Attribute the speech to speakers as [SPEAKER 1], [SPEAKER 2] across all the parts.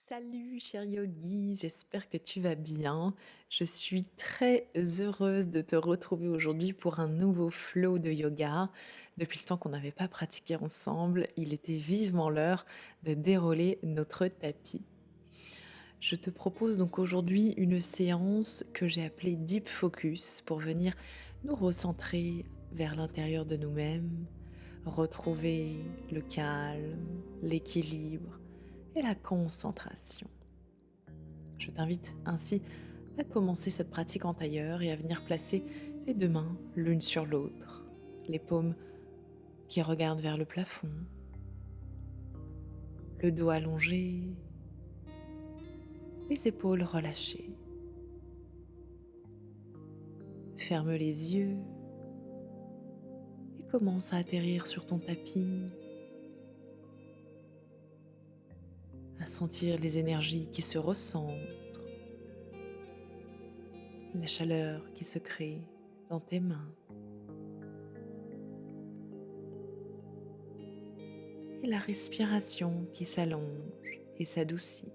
[SPEAKER 1] Salut cher yogi, j'espère que tu vas bien. Je suis très heureuse de te retrouver aujourd'hui pour un nouveau flow de yoga. Depuis le temps qu'on n'avait pas pratiqué ensemble, il était vivement l'heure de dérouler notre tapis. Je te propose donc aujourd'hui une séance que j'ai appelée Deep Focus pour venir nous recentrer vers l'intérieur de nous-mêmes, retrouver le calme, l'équilibre et la concentration. Je t'invite ainsi à commencer cette pratique en tailleur et à venir placer tes deux mains l'une sur l'autre, les paumes qui regardent vers le plafond, le dos allongé, les épaules relâchées. Ferme les yeux et commence à atterrir sur ton tapis, à sentir les énergies qui se ressentent, la chaleur qui se crée dans tes mains et la respiration qui s'allonge et s'adoucit.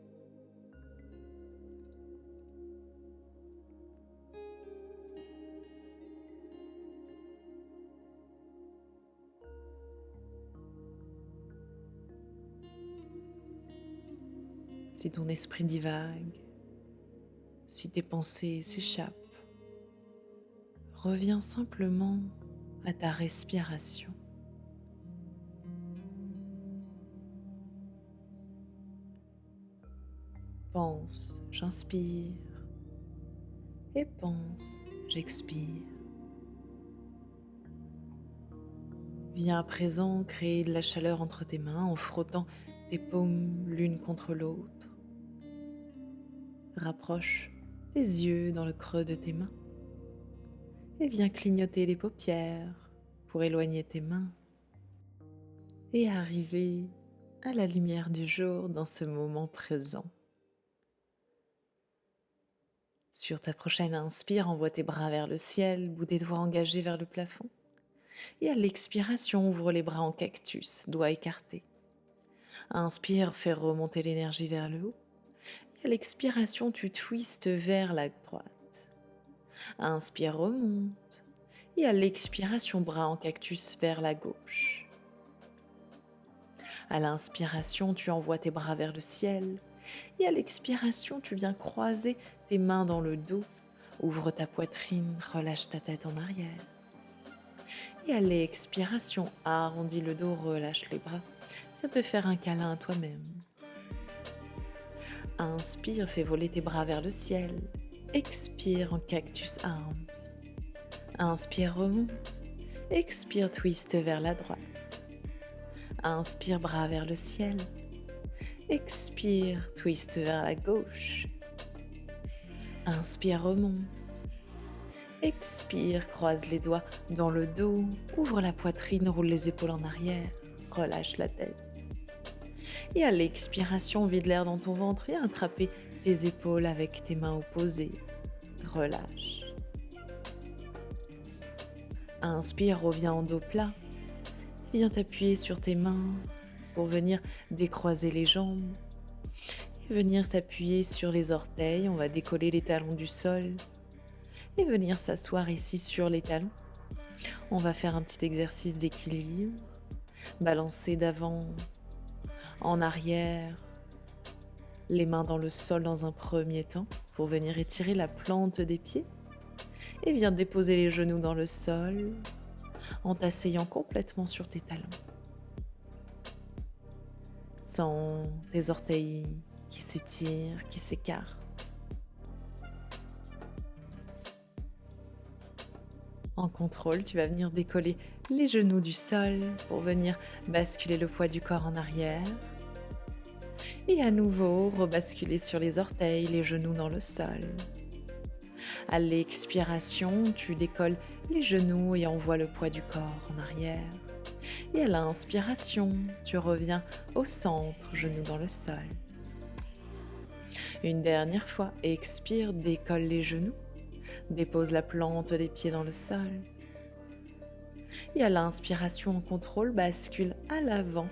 [SPEAKER 1] Si ton esprit divague, si tes pensées s'échappent, reviens simplement à ta respiration. Pense, j'inspire et pense, j'expire. Viens à présent créer de la chaleur entre tes mains en frottant tes paumes l'une contre l'autre. Rapproche tes yeux dans le creux de tes mains et viens clignoter les paupières pour éloigner tes mains et arriver à la lumière du jour dans ce moment présent. Sur ta prochaine inspire, envoie tes bras vers le ciel, bout des doigts engagés vers le plafond. Et à l'expiration, ouvre les bras en cactus, doigts écartés. Inspire, fais remonter l'énergie vers le haut. Et à l'expiration, tu twistes vers la droite. Inspire, remonte. Et à l'expiration, bras en cactus vers la gauche. À l'inspiration, tu envoies tes bras vers le ciel. Et à l'expiration, tu viens croiser tes mains dans le dos. Ouvre ta poitrine, relâche ta tête en arrière. Et à l'expiration, arrondis le dos, relâche les bras. Viens te faire un câlin à toi-même. Inspire, fais voler tes bras vers le ciel. Expire en cactus arms. Inspire, remonte. Expire, twist vers la droite. Inspire, bras vers le ciel. Expire, twist vers la gauche. Inspire, remonte. Expire, croise les doigts dans le dos, ouvre la poitrine, roule les épaules en arrière, relâche la tête. Et à l'expiration, vide l'air dans ton ventre et attraper tes épaules avec tes mains opposées. Relâche. Inspire, reviens en dos plat. Viens t'appuyer sur tes mains pour venir décroiser les jambes. Et venir t'appuyer sur les orteils, on va décoller les talons du sol. Et venir s'asseoir ici sur les talons. On va faire un petit exercice d'équilibre. Balancer d'avant en arrière, les mains dans le sol dans un premier temps pour venir étirer la plante des pieds. Et viens déposer les genoux dans le sol en t'asseyant complètement sur tes talons. Sens tes orteils qui s'étirent, qui s'écartent. En contrôle, tu vas venir décoller les genoux du sol pour venir basculer le poids du corps en arrière. Et à nouveau, rebasculer sur les orteils, les genoux dans le sol. À l'expiration, tu décolles les genoux et envoies le poids du corps en arrière. Et à l'inspiration, tu reviens au centre, genoux dans le sol. Une dernière fois, expire, décolle les genoux. Dépose la plante des pieds dans le sol. Et à l'inspiration en contrôle, bascule à l'avant,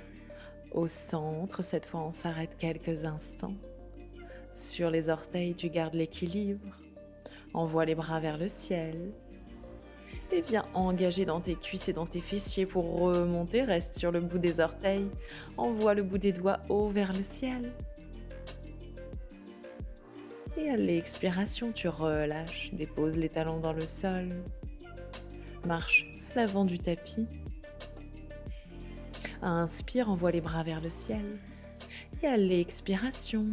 [SPEAKER 1] au centre. Cette fois, on s'arrête quelques instants. Sur les orteils, tu gardes l'équilibre. Envoie les bras vers le ciel. Et viens engager dans tes cuisses et dans tes fessiers pour remonter. Reste sur le bout des orteils. Envoie le bout des doigts haut vers le ciel. Et à l'expiration, tu relâches. Dépose les talons dans le sol. Marche à l'avant du tapis. Inspire, envoie les bras vers le ciel. Et à l'expiration,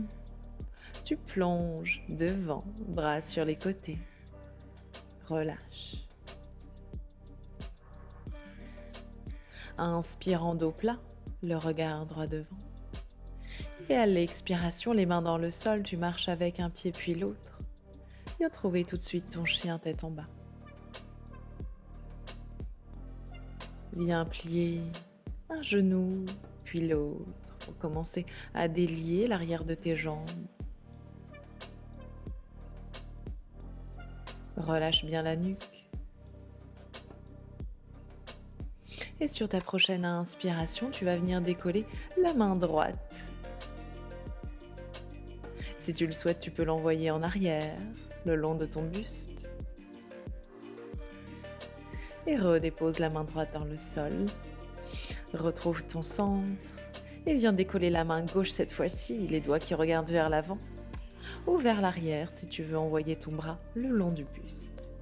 [SPEAKER 1] tu plonges devant, bras sur les côtés. Relâche. Inspire en dos plat, le regard droit devant. Et à l'expiration, les mains dans le sol, tu marches avec un pied puis l'autre. Viens trouver tout de suite ton chien tête en bas. Viens plier un genou puis l'autre pour commencer à délier l'arrière de tes jambes. Relâche bien la nuque. Et sur ta prochaine inspiration, tu vas venir décoller la main droite. Si tu le souhaites, tu peux l'envoyer en arrière, le long de ton buste. Et redépose la main droite dans le sol. Retrouve ton centre. Et viens décoller la main gauche cette fois-ci, les doigts qui regardent vers l'avant. Ou vers l'arrière si tu veux envoyer ton bras le long du buste.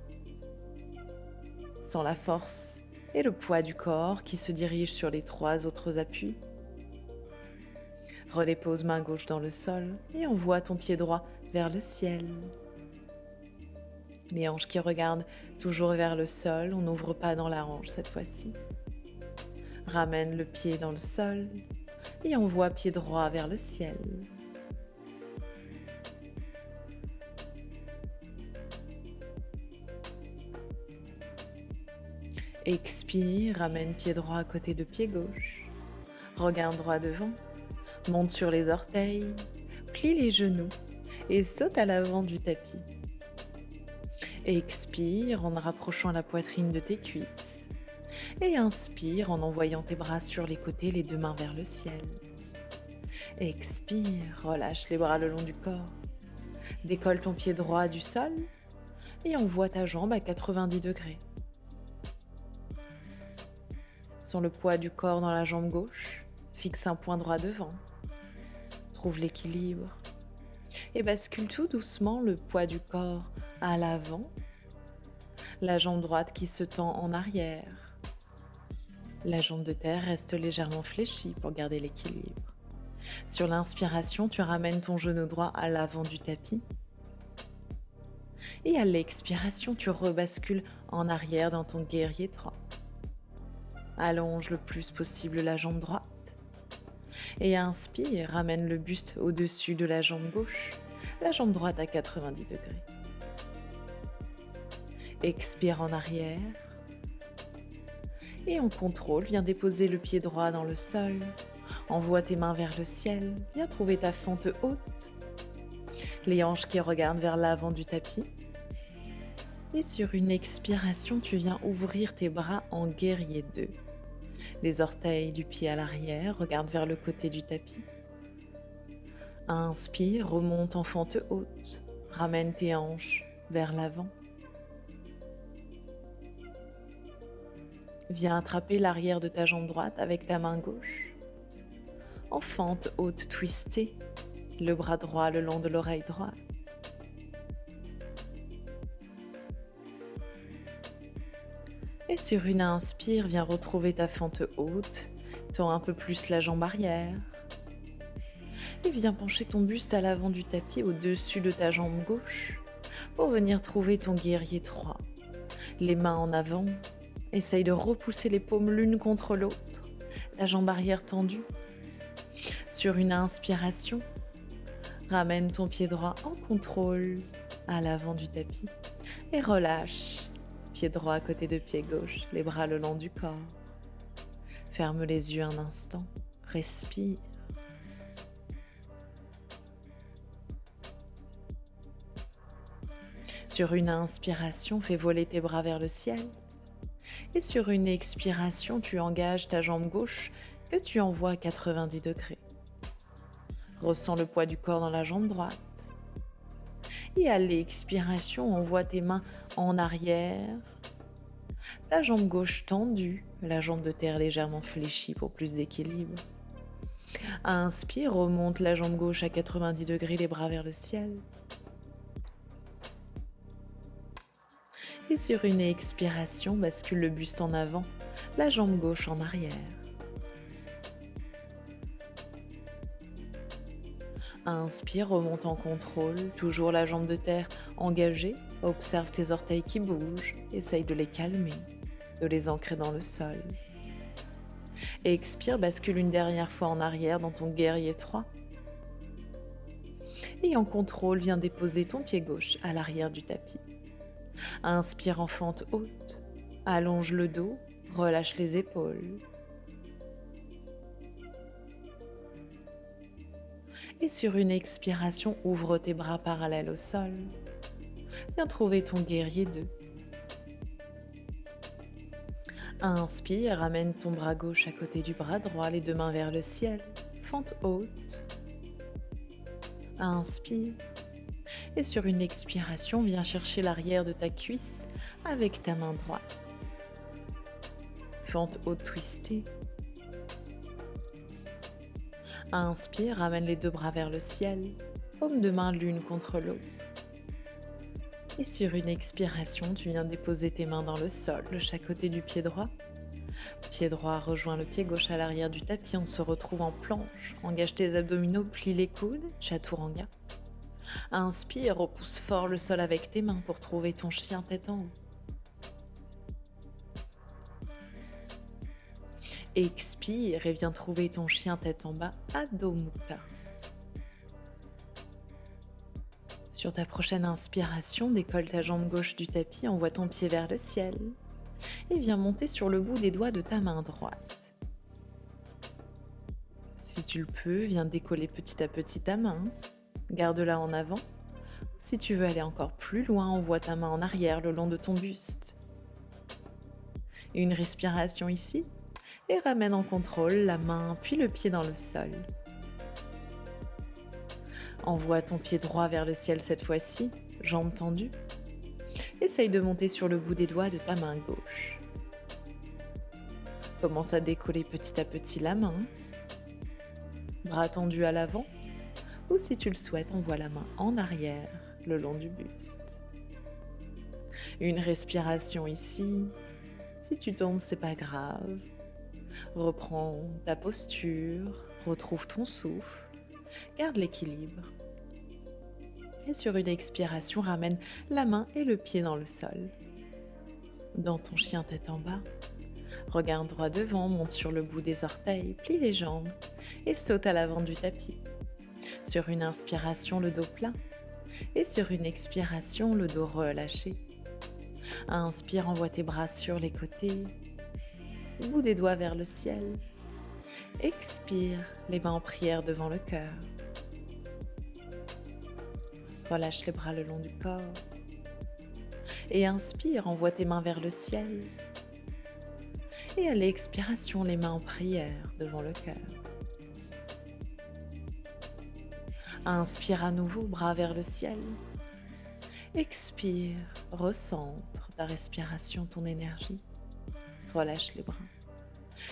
[SPEAKER 1] Sens la force et le poids du corps qui se dirige sur les 3 autres appuis. Redépose main gauche dans le sol et envoie ton pied droit vers le ciel. Les hanches qui regardent toujours vers le sol, on n'ouvre pas dans la hanche cette fois-ci. Ramène le pied dans le sol et envoie pied droit vers le ciel. Expire, ramène pied droit à côté de pied gauche. Regarde droit devant, monte sur les orteils, plie les genoux et saute à l'avant du tapis. Expire en rapprochant la poitrine de tes cuisses. Et inspire en envoyant tes bras sur les côtés, les 2 mains vers le ciel. Expire, relâche les bras le long du corps. Décolle ton pied droit du sol et envoie ta jambe à 90 degrés. Sens le poids du corps dans la jambe gauche, fixe un point droit devant. Trouve l'équilibre et bascule tout doucement le poids du corps à l'avant, la jambe droite qui se tend en arrière. La jambe de terre reste légèrement fléchie pour garder l'équilibre. Sur l'inspiration, tu ramènes ton genou droit à l'avant du tapis. Et à l'expiration, tu rebascules en arrière dans ton guerrier 3. Allonge le plus possible la jambe droite. Et inspire, ramène le buste au-dessus de la jambe gauche, la jambe droite à 90 degrés. Expire en arrière. Et en contrôle, viens déposer le pied droit dans le sol. Envoie tes mains vers le ciel. Viens trouver ta fente haute. Les hanches qui regardent vers l'avant du tapis. Et sur une expiration, tu viens ouvrir tes bras en guerrier 2. Les orteils du pied à l'arrière regardent vers le côté du tapis. Inspire, remonte en fente haute. Ramène tes hanches vers l'avant. Viens attraper l'arrière de ta jambe droite avec ta main gauche. En fente haute twistée, le bras droit le long de l'oreille droite. Et sur une inspire, viens retrouver ta fente haute, tends un peu plus la jambe arrière. Et viens pencher ton buste à l'avant du tapis au-dessus de ta jambe gauche pour venir trouver ton guerrier 3. Les mains en avant, essaye de repousser les paumes l'une contre l'autre, la jambe arrière tendue. Sur une inspiration, ramène ton pied droit en contrôle à l'avant du tapis et relâche. Pied droit à côté de pied gauche, les bras le long du corps. Ferme les yeux un instant, respire. Sur une inspiration, fais voler tes bras vers le ciel. Et sur une expiration, tu engages ta jambe gauche que tu envoies à 90 degrés. Ressens le poids du corps dans la jambe droite. Et à l'expiration, envoie tes mains en arrière, ta jambe gauche tendue, la jambe de terre légèrement fléchie pour plus d'équilibre. Inspire, remonte la jambe gauche à 90 degrés, les bras vers le ciel. Et sur une expiration, bascule le buste en avant, la jambe gauche en arrière. Inspire, remonte en contrôle, toujours la jambe de terre engagée. Observe tes orteils qui bougent, essaye de les calmer, de les ancrer dans le sol. Expire, bascule une dernière fois en arrière dans ton guerrier 3. Et en contrôle, viens déposer ton pied gauche à l'arrière du tapis. Inspire en fente haute, allonge le dos, relâche les épaules. Et sur une expiration, ouvre tes bras parallèles au sol. Viens trouver ton guerrier 2. Inspire, ramène ton bras gauche à côté du bras droit, les deux mains vers le ciel, fente haute. Inspire. Et sur une expiration, viens chercher l'arrière de ta cuisse avec ta main droite. Fente haute twistée. Inspire, ramène les deux bras vers le ciel, paumes de main l'une contre l'autre. Et sur une expiration, tu viens déposer tes mains dans le sol, de chaque côté du pied droit. Pied droit rejoint le pied gauche à l'arrière du tapis, on se retrouve en planche. Engage tes abdominaux, plie les coudes, chaturanga. Inspire, repousse fort le sol avec tes mains pour trouver ton chien tête en haut. Expire et viens trouver ton chien tête en bas, Adho Mukha. Sur ta prochaine inspiration, décolle ta jambe gauche du tapis, envoie ton pied vers le ciel et viens monter sur le bout des doigts de ta main droite. Si tu le peux, viens décoller petit à petit ta main, garde-la en avant. Si tu veux aller encore plus loin, envoie ta main en arrière le long de ton buste. Une respiration ici et ramène en contrôle la main puis le pied dans le sol. Envoie ton pied droit vers le ciel cette fois-ci, jambes tendues. Essaye de monter sur le bout des doigts de ta main gauche. Commence à décoller petit à petit la main. Bras tendus à l'avant. Ou si tu le souhaites, envoie la main en arrière, le long du buste. Une respiration ici. Si tu tombes, c'est pas grave. Reprends ta posture, retrouve ton souffle, garde l'équilibre. Et sur une expiration, ramène la main et le pied dans le sol. Dans ton chien tête en bas, regarde droit devant, monte sur le bout des orteils, plie les jambes et saute à l'avant du tapis. Sur une inspiration, le dos plein. Et sur une expiration, le dos relâché. Inspire, envoie tes bras sur les côtés. Bout des doigts vers le ciel. Expire, les mains en prière devant le cœur. Relâche les bras le long du corps. Et inspire, envoie tes mains vers le ciel. Et à l'expiration, les mains en prière devant le cœur. Inspire à nouveau, bras vers le ciel. Expire, recentre ta respiration, ton énergie. Relâche les bras.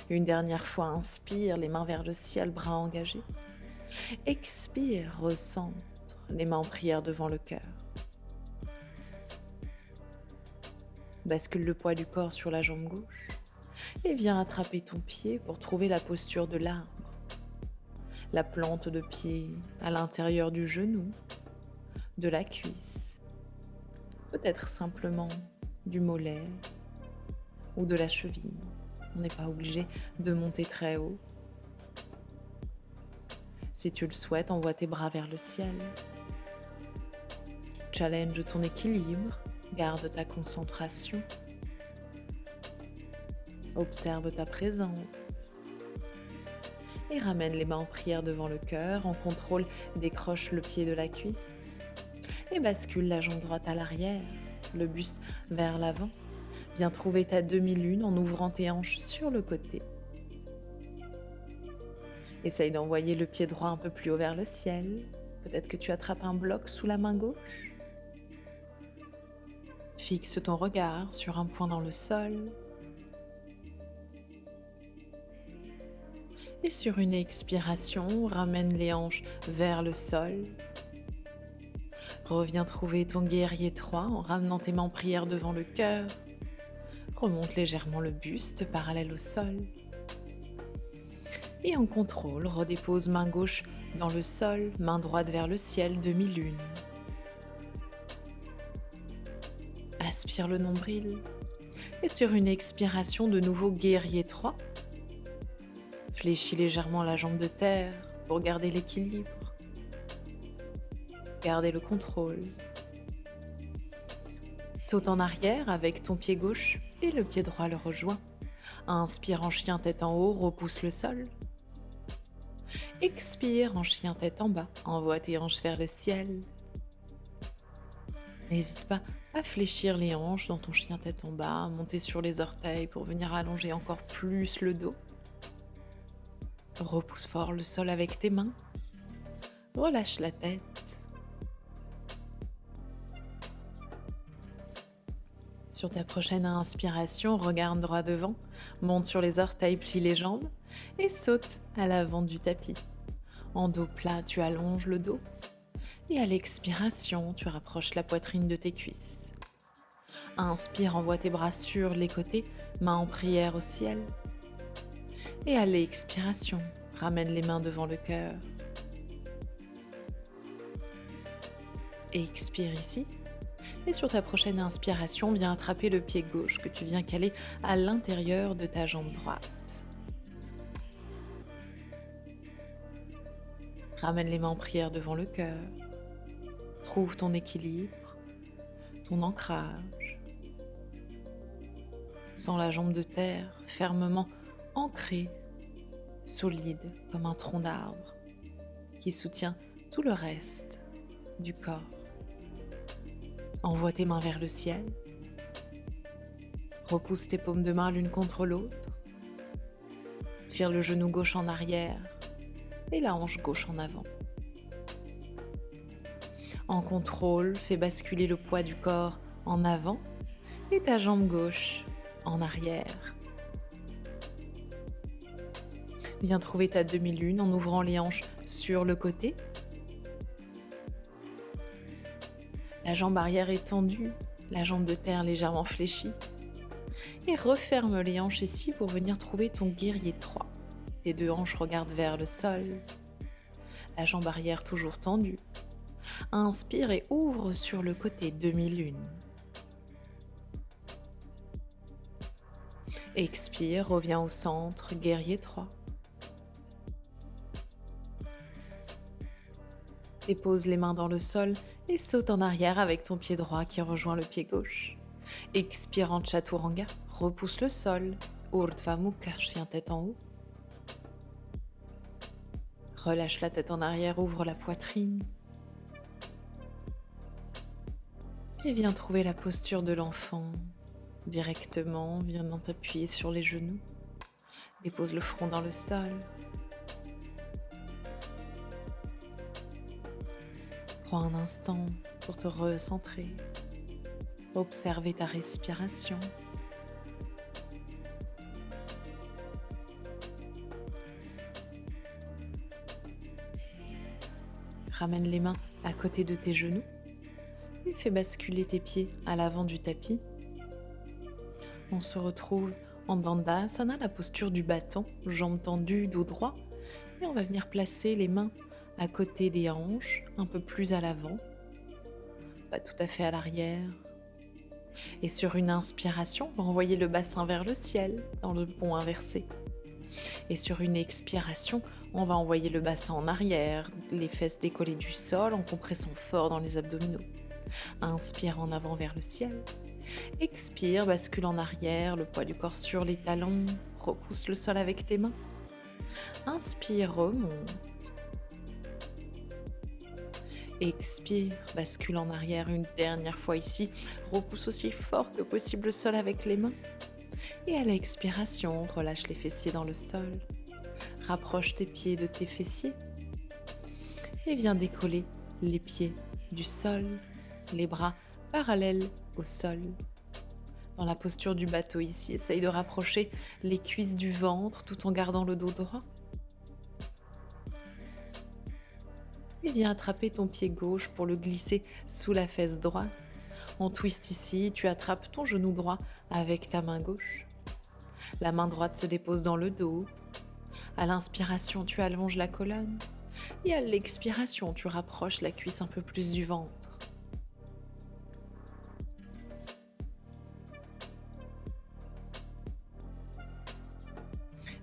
[SPEAKER 1] Une dernière fois, inspire, les mains vers le ciel, bras engagés. Expire, recentre, les mains en prière devant le cœur. Bascule le poids du corps sur la jambe gauche et viens attraper ton pied pour trouver la posture de l'arbre. La plante de pied à l'intérieur du genou, de la cuisse, peut-être simplement du mollet ou de la cheville. On n'est pas obligé de monter très haut. Si tu le souhaites, envoie tes bras vers le ciel. Challenge ton équilibre, garde ta concentration. Observe ta présence. Et ramène les mains en prière devant le cœur. En contrôle, décroche le pied de la cuisse. Et bascule la jambe droite à l'arrière, le buste vers l'avant. Viens trouver ta demi-lune en ouvrant tes hanches sur le côté. Essaye d'envoyer le pied droit un peu plus haut vers le ciel. Peut-être que tu attrapes un bloc sous la main gauche. Fixe ton regard sur un point dans le sol et sur une expiration, ramène les hanches vers le sol. Reviens trouver ton guerrier 3 en ramenant tes mains en prière devant le cœur. Remonte légèrement le buste parallèle au sol. Et en contrôle, redépose main gauche dans le sol, main droite vers le ciel, demi-lune. Aspire le nombril. Et sur une expiration, de nouveau guerrier 3. Fléchis légèrement la jambe de terre pour garder l'équilibre. Gardez le contrôle. Saute en arrière avec ton pied gauche et le pied droit le rejoint. Inspire en chien tête en haut, repousse le sol. Expire en chien tête en bas, envoie tes hanches vers le ciel. N'hésite pas à fléchir les hanches dans ton chien tête en bas, monter sur les orteils pour venir allonger encore plus le dos. Repousse fort le sol avec tes mains. Relâche la tête. Sur ta prochaine inspiration, regarde droit devant, monte sur les orteils, plie les jambes et saute à l'avant du tapis. En dos plat, tu allonges le dos et à l'expiration, tu rapproches la poitrine de tes cuisses. Inspire, envoie tes bras sur les côtés, mains en prière au ciel. Et à l'expiration, ramène les mains devant le cœur. Expire ici. Et sur ta prochaine inspiration, viens attraper le pied gauche que tu viens caler à l'intérieur de ta jambe droite. Ramène les mains en prière devant le cœur. Trouve ton équilibre, ton ancrage. Sens la jambe de terre fermement ancrée, solide comme un tronc d'arbre qui soutient tout le reste du corps. Envoie tes mains vers le ciel. Repousse tes paumes de main l'une contre l'autre. Tire le genou gauche en arrière et la hanche gauche en avant. En contrôle, fais basculer le poids du corps en avant et ta jambe gauche en arrière. Viens trouver ta demi-lune en ouvrant les hanches sur le côté. La jambe arrière est tendue, la jambe de terre légèrement fléchie. Et referme les hanches ici pour venir trouver ton guerrier 3. Tes deux hanches regardent vers le sol. La jambe arrière toujours tendue. Inspire et ouvre sur le côté demi-lune. Expire, reviens au centre, guerrier 3. Dépose les mains dans le sol et saute en arrière avec ton pied droit qui rejoint le pied gauche. Expire en Chaturanga, repousse le sol. Urdhva Mukha, chien tête en haut. Relâche la tête en arrière, ouvre la poitrine. Et viens trouver la posture de l'enfant. Directement, viens t'appuyer sur les genoux. Dépose le front dans le sol. Prends un instant pour te recentrer. Observer ta respiration. Ramène les mains à côté de tes genoux et fais basculer tes pieds à l'avant du tapis. On se retrouve en Dandasana, la posture du bâton, jambes tendues, dos droit. Et on va venir placer les mains à côté des hanches, un peu plus à l'avant, pas tout à fait à l'arrière. Et sur une inspiration, on va envoyer le bassin vers le ciel, dans le pont inversé. Et sur une expiration, on va envoyer le bassin en arrière, les fesses décollées du sol en compressant fort dans les abdominaux. Inspire en avant vers le ciel. Expire, bascule en arrière, le poids du corps sur les talons, repousse le sol avec tes mains. Inspire, remonte. Expire, bascule en arrière une dernière fois ici. Repousse aussi fort que possible le sol avec les mains. Et à l'expiration, relâche les fessiers dans le sol. Rapproche tes pieds de tes fessiers. Et viens décoller les pieds du sol. Les bras parallèles au sol. Dans la posture du bateau ici, essaye de rapprocher les cuisses du ventre tout en gardant le dos droit. Et viens attraper ton pied gauche pour le glisser sous la fesse droite. En twist ici, tu attrapes ton genou droit avec ta main gauche. La main droite se dépose dans le dos. À l'inspiration, tu allonges la colonne. Et à l'expiration, tu rapproches la cuisse un peu plus du ventre.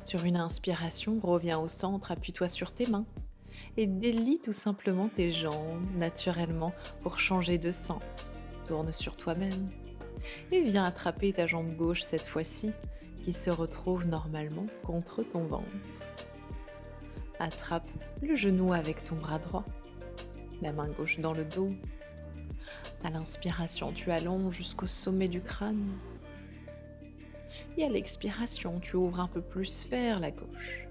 [SPEAKER 1] Sur une inspiration, reviens au centre, appuie-toi sur tes mains et délie tout simplement tes jambes naturellement pour changer de sens. Tourne sur toi-même et viens attraper ta jambe gauche cette fois-ci qui se retrouve normalement contre ton ventre. Attrape le genou avec ton bras droit, la main gauche dans le dos. À l'inspiration, tu allonges jusqu'au sommet du crâne. Et à l'expiration, tu ouvres un peu plus vers la gauche.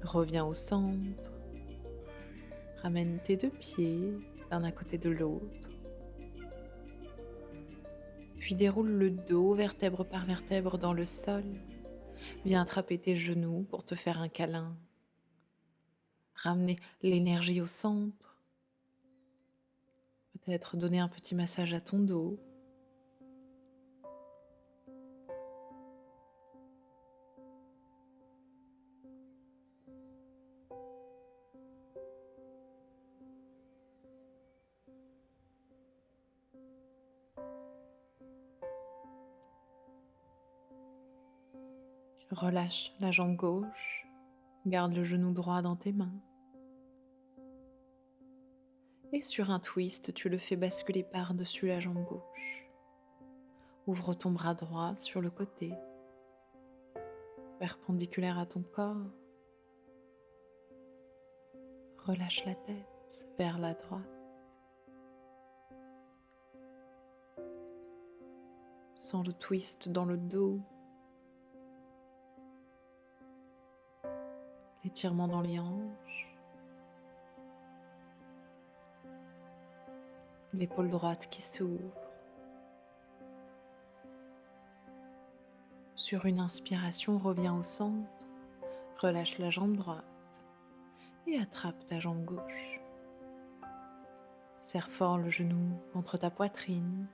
[SPEAKER 1] Reviens au centre. Ramène tes deux pieds l'un à côté de l'autre. Puis déroule le dos vertèbre par vertèbre dans le sol. Viens attraper tes genoux pour te faire un câlin. Ramener l'énergie au centre. Peut-être donner un petit massage à ton dos. Relâche la jambe gauche, garde le genou droit dans tes mains. Et sur un twist, tu le fais basculer par-dessus la jambe gauche. Ouvre ton bras droit sur le côté, perpendiculaire à ton corps. Relâche la tête vers la droite. Sens le twist dans le dos. L'étirement dans les hanches, l'épaule droite qui s'ouvre. Sur une inspiration, reviens au centre, relâche la jambe droite et attrape ta jambe gauche. Serre fort le genou contre ta poitrine.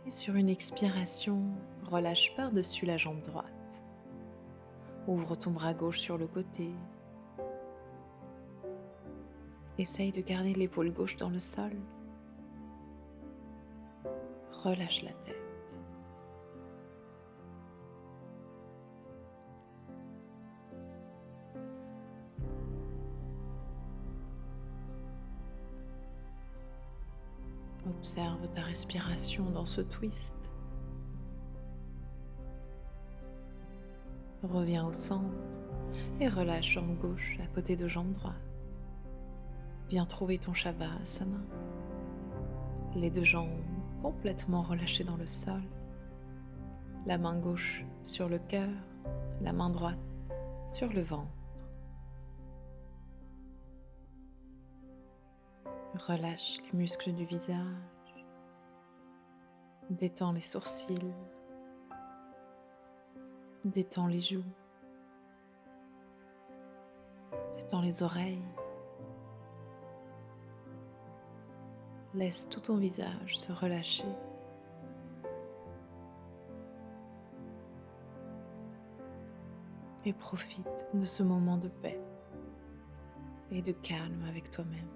[SPEAKER 1] Et sur une expiration, relâche par-dessus la jambe droite. Ouvre ton bras gauche sur le côté. Essaye de garder l'épaule gauche dans le sol. Relâche la tête. Observe ta respiration dans ce twist. Reviens au centre et relâche jambe gauche à côté de jambe droite. Viens trouver ton Shavasana. Les deux jambes complètement relâchées dans le sol. La main gauche sur le cœur, la main droite sur le ventre. Relâche les muscles du visage. Détends les sourcils. Détends les joues. Détends les oreilles. Laisse tout ton visage se relâcher. Et profite de ce moment de paix et de calme avec toi-même.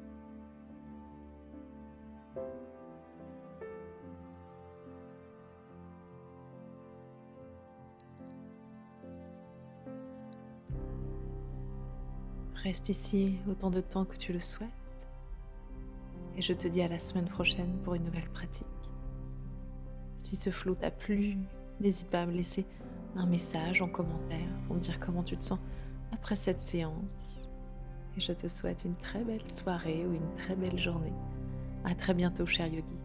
[SPEAKER 1] Reste ici autant de temps que tu le souhaites et je te dis à la semaine prochaine pour une nouvelle pratique. Si ce flow t'a plu, n'hésite pas à me laisser un message en commentaire pour me dire comment tu te sens après cette séance. Et je te souhaite une très belle soirée ou une très belle journée. À très bientôt, cher yogi.